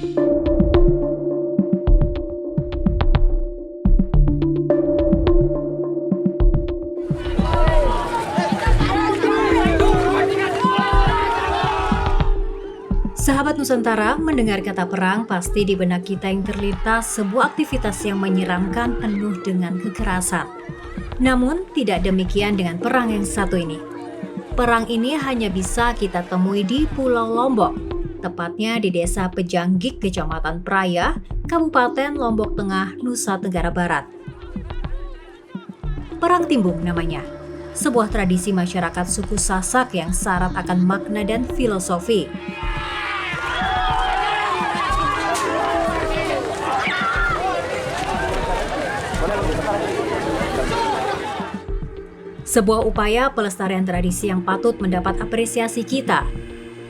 Sahabat Nusantara, mendengar kata perang pasti di benak kita yang terlintas sebuah aktivitas yang menyeramkan penuh dengan kekerasan. Namun, tidak demikian dengan perang yang satu ini. Perang ini hanya bisa kita temui di Pulau Lombok, tepatnya di Desa Pejanggik, Kecamatan Praya, Kabupaten Lombok Tengah, Nusa Tenggara Barat. Perang Timbung namanya, sebuah tradisi masyarakat suku Sasak yang syarat akan makna dan filosofi. Sebuah upaya pelestarian tradisi yang patut mendapat apresiasi kita.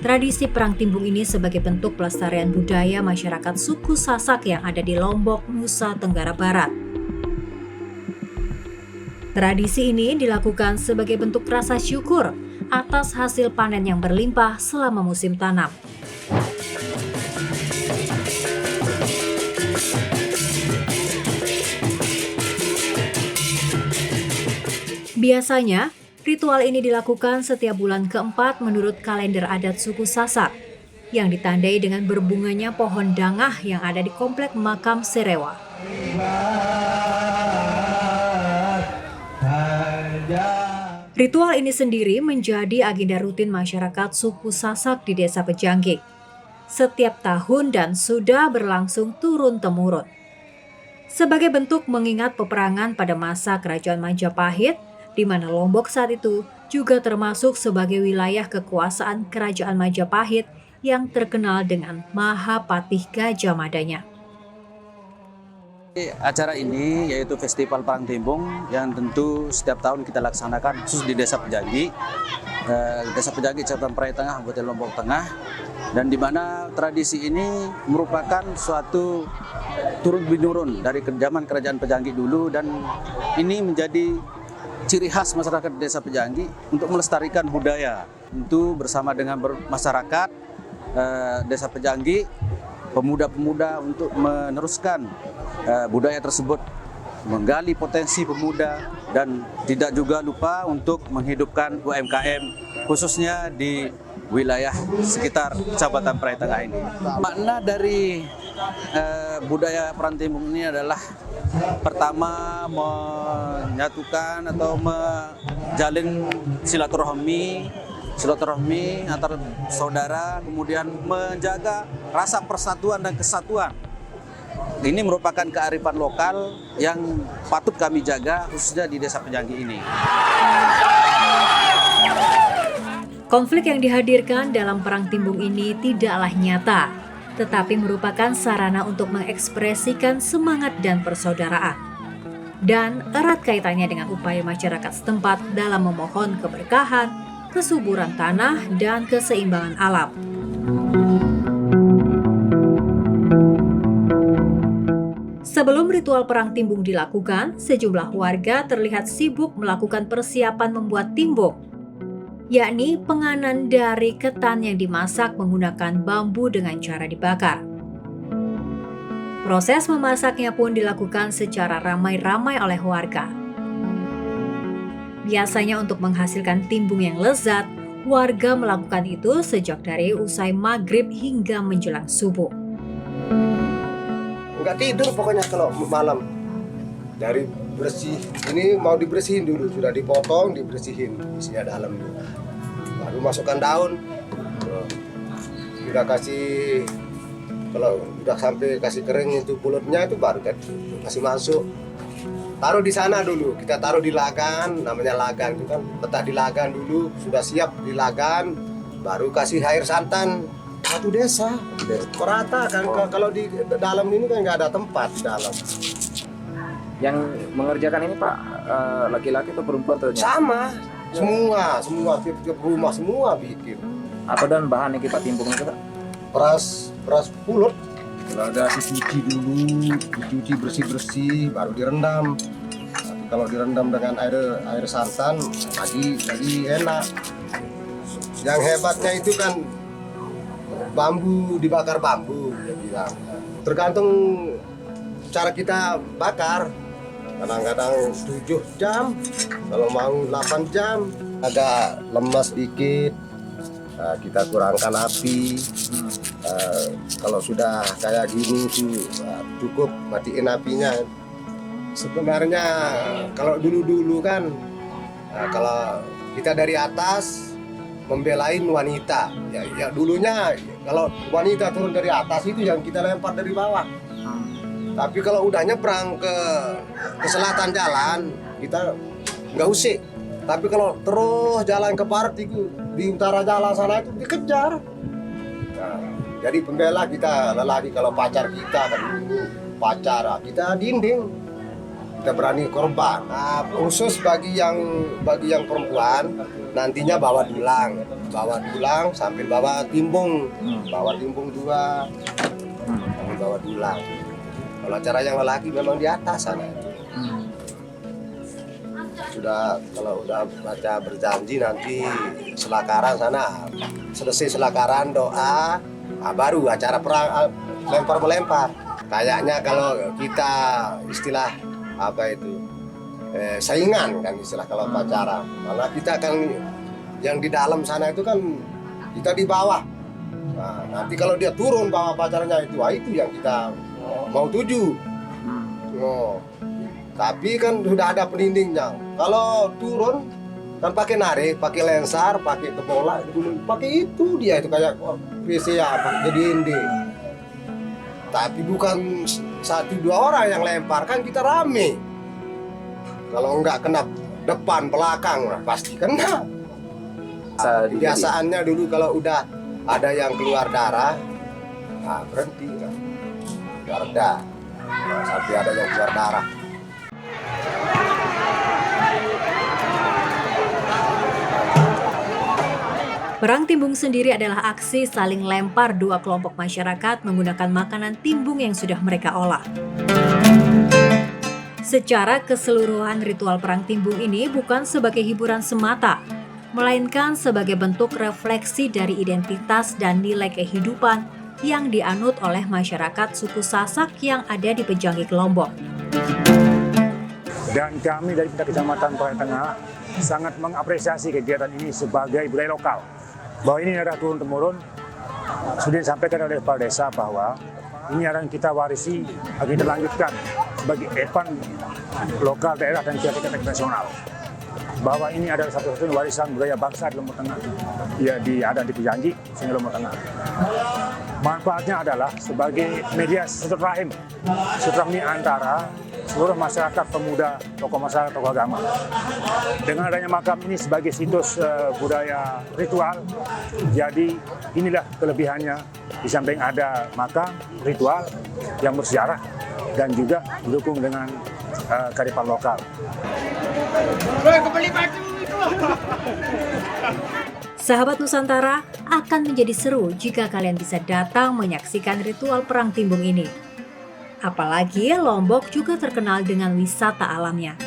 Tradisi Perang Timbung ini sebagai bentuk pelestarian budaya masyarakat suku Sasak yang ada di Lombok, Nusa Tenggara Barat. Tradisi ini dilakukan sebagai bentuk rasa syukur atas hasil panen yang berlimpah selama musim tanam. Biasanya, ritual ini dilakukan setiap bulan keempat menurut kalender adat suku Sasak, yang ditandai dengan berbunganya pohon dangah yang ada di komplek makam Serewa. Ritual ini sendiri menjadi agenda rutin masyarakat suku Sasak di Desa Pejanggik setiap tahun dan sudah berlangsung turun-temurun. Sebagai bentuk mengingat peperangan pada masa Kerajaan Majapahit, di mana Lombok saat itu juga termasuk sebagai wilayah kekuasaan Kerajaan Majapahit yang terkenal dengan Mahapatih Gajah Madanya. Acara ini yaitu Festival Perang Timbung yang tentu setiap tahun kita laksanakan khusus di Desa Pejanggik, Kecamatan Praya Tengah, Kabupaten Lombok Tengah, dan di mana tradisi ini merupakan suatu turun-menurun dari zaman Kerajaan Pejanggik dulu, dan ini menjadi ciri khas masyarakat Desa Pejanggik untuk melestarikan budaya. Itu bersama dengan masyarakat Desa Pejanggik, pemuda-pemuda untuk meneruskan budaya tersebut, menggali potensi pemuda, dan tidak juga lupa untuk menghidupkan UMKM khususnya di wilayah sekitar Kecamatan Praya Tengah ini. Makna dari budaya Perang Timbung ini adalah pertama menyatukan atau menjalin silaturahmi antar saudara, kemudian menjaga rasa persatuan dan kesatuan. Ini merupakan kearifan lokal yang patut kami jaga khususnya di Desa Pejanggik ini. Konflik yang dihadirkan dalam Perang Timbung ini tidaklah nyata, tetapi merupakan sarana untuk mengekspresikan semangat dan persaudaraan. Dan erat kaitannya dengan upaya masyarakat setempat dalam memohon keberkahan, kesuburan tanah, dan keseimbangan alam. Sebelum ritual Perang Timbung dilakukan, sejumlah warga terlihat sibuk melakukan persiapan membuat timbung, yakni penganan dari ketan yang dimasak menggunakan bambu dengan cara dibakar. Proses memasaknya pun dilakukan secara ramai-ramai oleh warga. Biasanya untuk menghasilkan timbung yang lezat, warga melakukan itu sejak dari usai maghrib hingga menjelang subuh. Nggak tidur pokoknya kalau malam. Dari bersih, ini mau dibersihin dulu, sudah dipotong, dibersihin isinya dalam dulu. Baru masukkan daun, sudah kasih, kalau sudah sampai kasih kering itu kulitnya itu baru kan kasih masuk. Taruh di sana dulu, kita taruh di lagan, namanya lagan itu kan, letak di lagan dulu, sudah siap di lagan, baru kasih air santan. Satu desa, merata kan. Kalau di dalam ini kan nggak ada tempat di dalam. Yang mengerjakan ini Pak, laki-laki atau perempuan atau sama, semua tiap rumah semua bikin. Apa dan bahan yang kita timbung itu Pak? Beras pulut. Kalau ada dicuci dulu, dicuci bersih-bersih, baru direndam. Tapi kalau direndam dengan air santan, lagi enak. Yang hebatnya itu kan bambu, dibakar bambu. Jadi Ya. Tergantung cara kita bakar. Kadang-kadang 7 jam, kalau mau 8 jam. Agak lemas dikit, kita kurangkan api. Kalau sudah kayak gini tuh cukup matiin apinya. Sebenarnya kalau dulu-dulu kan, kalau kita dari atas membelain wanita, ya dulunya kalau wanita turun dari atas itu yang kita lempar dari bawah. Tapi kalau udah nyebrang ke selatan jalan, kita nggak usik. Tapi kalau terus jalan ke barat itu, di utara jalan sana itu dikejar. Nah, jadi pembela kita lelaki, kalau pacar kita kan dulu pacar kita dinding, kita berani korban. Nah, khusus bagi yang perempuan nantinya bawa dulang sambil bawa timbung, 2, sambil bawa dulang. Kalau acara yang lelaki memang di atas sana. Kalau udah baca berjanji nanti selakaran sana, selesai selakaran doa, baru acara perang lempar-melempar. Kayaknya kalau kita istilah saingan kan istilah kalau pacaran. Karena kita kan yang di dalam sana itu kan kita di bawah. Nah, nanti kalau dia turun bawa pacarnya itu yang kita mau tuju. Oh. Tapi kan sudah ada pelindingnya. Kalau turun kan pakai narik, pakai lensar, pakai kebola, pakai itu dia itu kayak WC jadi dinding. Tapi bukan 1-2 orang yang lempar, kan kita rame. Kalau enggak kena depan belakang pasti kena. Biasaannya dulu kalau udah ada yang keluar darah, berhenti kan. Udah reda. Sampai ada yang keluar darah. Perang timbung sendiri adalah aksi saling lempar 2 kelompok masyarakat menggunakan makanan timbung yang sudah mereka olah. Secara keseluruhan ritual perang timbung ini bukan sebagai hiburan semata, melainkan sebagai bentuk refleksi dari identitas dan nilai kehidupan yang dianut oleh masyarakat suku Sasak yang ada di Pejanggik, Lombok. Dan kami dari Pemerintah Kecamatan Praia Tengah sangat mengapresiasi kegiatan ini sebagai budaya lokal. Bahwa ini adalah turun-temurun, sudah disampaikan oleh Kepala Desa bahwa ini akan kita warisi agar kita lanjutkan sebagai event lokal daerah dan tingkat nasional. Bahwa ini adalah satu-satunya warisan budaya bangsa di Lombok Tengah, ada di Pejanggik, sehingga Lombok Tengah. Manfaatnya adalah sebagai media silaturahmi antara seluruh masyarakat, pemuda, tokoh masyarakat, tokoh agama. Dengan adanya makam ini sebagai situs budaya ritual, jadi inilah kelebihannya. Di samping ada makam ritual yang bersejarah dan juga didukung dengan kearifan lokal. Sahabat Nusantara, akan menjadi seru jika kalian bisa datang menyaksikan ritual perang timbung ini. Apalagi Lombok juga terkenal dengan wisata alamnya.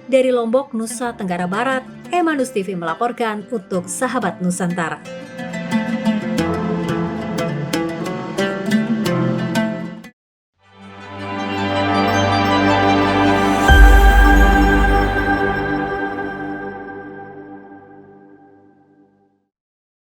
Dari Lombok, Nusa Tenggara Barat, Emanus TV melaporkan untuk Sahabat Nusantara.